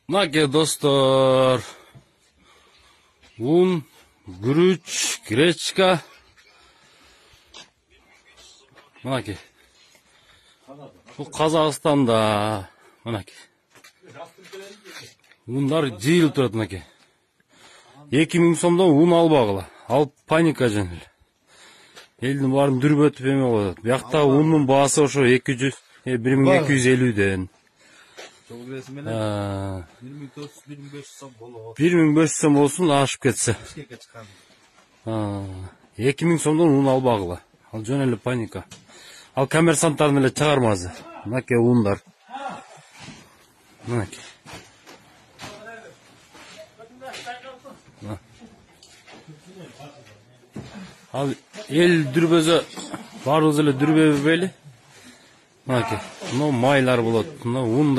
Mınакей достор, un, guruch, grechka. Mınакей. Bu Kazakstanda. Mınакей. Unlar жыйылып турат мынакей. 2000 сомдон un албагыла. Алып паника жөнүл. Элдин баарын дүрбөтүп эме болот. Биякта унун баасы ошо 200, 1250ден. 1500 сом болсун, ашып кетсе. 2000 сомдон un албагыла. Ал жөн эле паника. Ал коммерсанттардын эле чыгармасы. Мынакей ундар. Мынакей. Ал эл дүрбөзө баарыбыз эле дүрбөбү бели. Мынакей. Мына майлар болот. Мына ундар.